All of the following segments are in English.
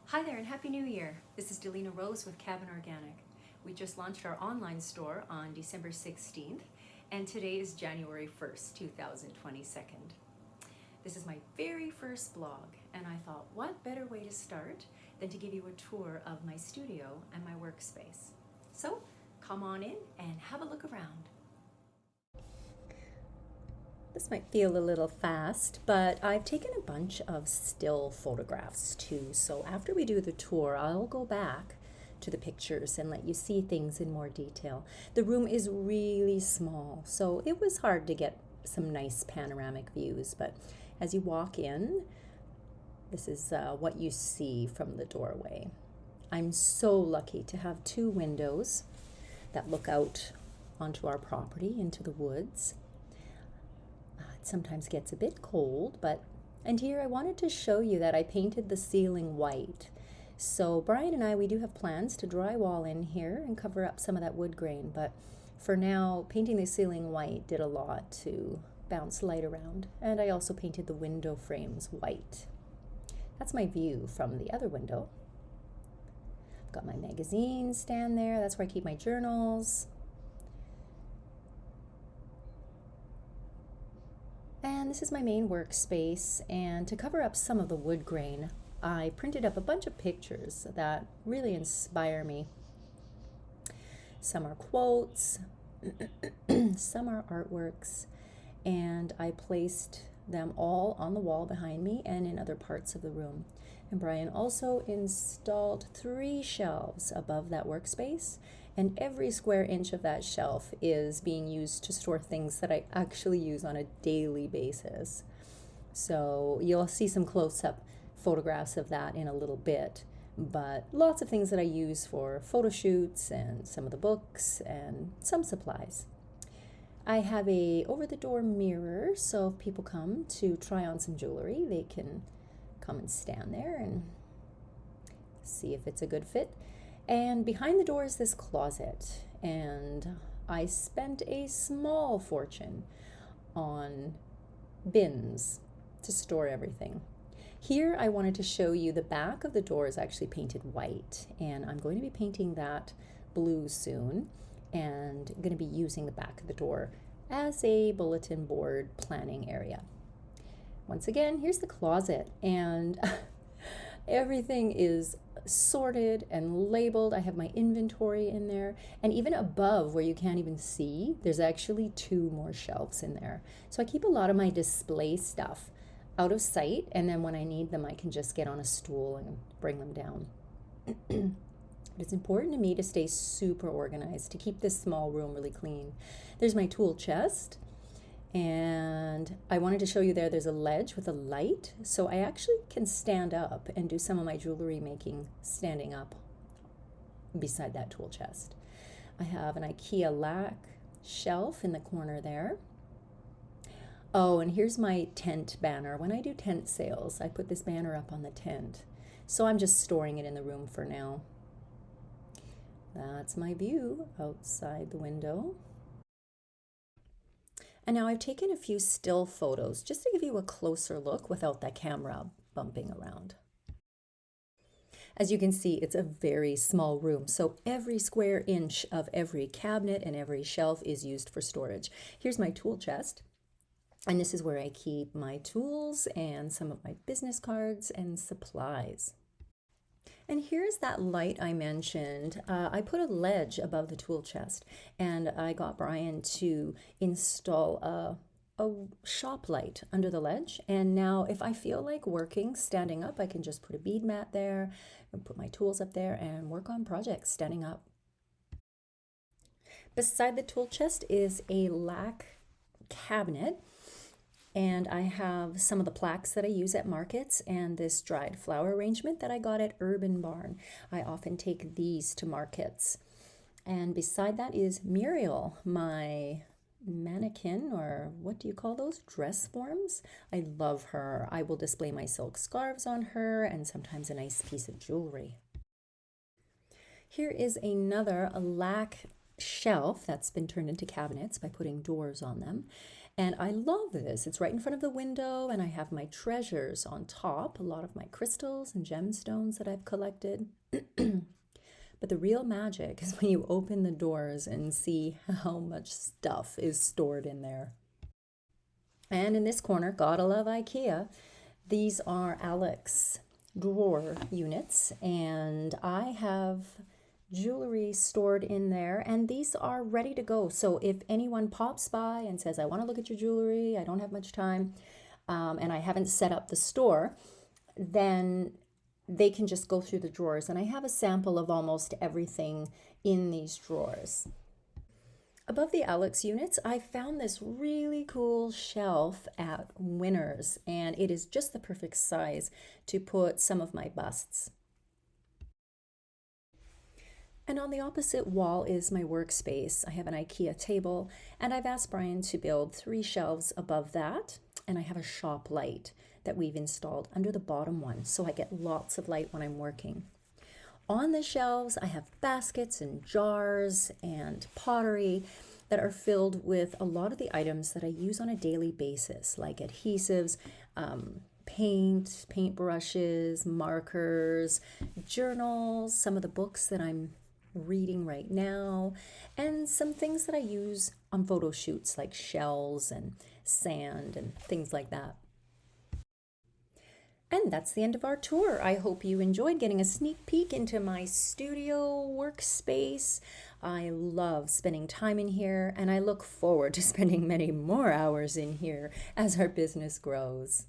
Hi there and Happy New Year. This is Delena Rose with Cabinorganic. We just launched our online store on December 16th and today is January 1st, 2022. This is my very first blog and I thought what better way to start than to give you a tour of my studio and my workspace. So come on in and have a look around. This might feel a little fast, but I've taken a bunch of still photographs too. So after we do the tour, I'll go back to the pictures and let you see things in more detail. The room is really small, so it was hard to get some nice panoramic views, but as you walk in, this is what you see from the doorway. I'm so lucky to have two windows that look out onto our property into the woods. It sometimes gets a bit cold, and here I wanted to show you that I painted the ceiling white. So Brian and I, we do have plans to drywall in here and cover up some of that wood grain, but for now, painting the ceiling white did a lot to bounce light around. And I also painted the window frames white. That's my view from the other window. I've got my magazine stand there. That's where I keep my journals. And this is my main workspace, and to cover up some of the wood grain, I printed up a bunch of pictures that really inspire me. Some are quotes, some are artworks, and I placed them all on the wall behind me and in other parts of the room. And Brian also installed 3 shelves above that workspace, and every square inch of that shelf is being used to store things that I actually use on a daily basis. So you'll see some close-up photographs of that in a little bit, but lots of things that I use for photo shoots and some of the books and some supplies. I have a over-the-door mirror, so if people come to try on some jewelry, they can come and stand there and see if it's a good fit. And behind the door is this closet, and I spent a small fortune on bins to store everything. Here I wanted to show you the back of the door is actually painted white, and I'm going to be painting that blue soon, and I'm going to be using the back of the door as a bulletin board planning area. Once again, here's the closet, and everything is sorted and labeled. I have my inventory in there, and even above where you can't even see, there's actually 2 more shelves in there. So I keep a lot of my display stuff out of sight, and then when I need them, I can just get on a stool and bring them down. It's important to me to stay super organized, to keep this small room really clean. There's my tool chest, and I wanted to show you there's a ledge with a light, so I actually can stand up and do some of my jewelry making standing up beside that tool chest. I have an IKEA lac shelf in the corner there. Oh, and here's my tent banner. When I do tent sales, I put this banner up on the tent, so I'm just storing it in the room for now. That's my view outside the window. And now I've taken a few still photos just to give you a closer look without that camera bumping around. As you can see, it's a very small room, so every square inch of every cabinet and every shelf is used for storage. Here's my tool chest, and this is where I keep my tools and some of my business cards and supplies. And here's that light I mentioned. I put a ledge above the tool chest, and I got Brian to install a shop light under the ledge. And now if I feel like working standing up, I can just put a bead mat there and put my tools up there and work on projects standing up. Beside the tool chest is a lac cabinet, and I have some of the plaques that I use at markets and this dried flower arrangement that I got at Urban Barn. I often take these to markets. And beside that is Muriel, my mannequin, or what do you call those? Dress forms. I love her. I will display my silk scarves on her and sometimes a nice piece of jewelry. Here is another lac shelf that's been turned into cabinets by putting doors on them. And I love this. It's right in front of the window, and I have my treasures on top, a lot of my crystals and gemstones that I've collected. But the real magic is when you open the doors and see how much stuff is stored in there. And in this corner, gotta love IKEA, these are Alex drawer units, and I have jewelry stored in there, and these are ready to go. So if anyone pops by and says, I want to look at your jewelry, I don't have much time, and I haven't set up the store, then they can just go through the drawers. And I have a sample of almost everything in these drawers. Above the Alex units, I found this really cool shelf at Winners, and it is just the perfect size to put some of my busts. And on the opposite wall is my workspace. I have an IKEA table, and I've asked Brian to build 3 shelves above that, and I have a shop light that we've installed under the bottom one, so I get lots of light when I'm working. On the shelves, I have baskets and jars and pottery that are filled with a lot of the items that I use on a daily basis, like adhesives, paint brushes, markers, journals, some of the books that I'm reading right now, and some things that I use on photo shoots like shells and sand and things like that. And that's the end of our tour. I hope you enjoyed getting a sneak peek into my studio workspace. I love spending time in here, and I look forward to spending many more hours in here as our business grows.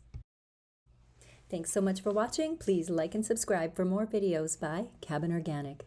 Thanks so much for watching. Please like and subscribe for more videos by Cabin Organic.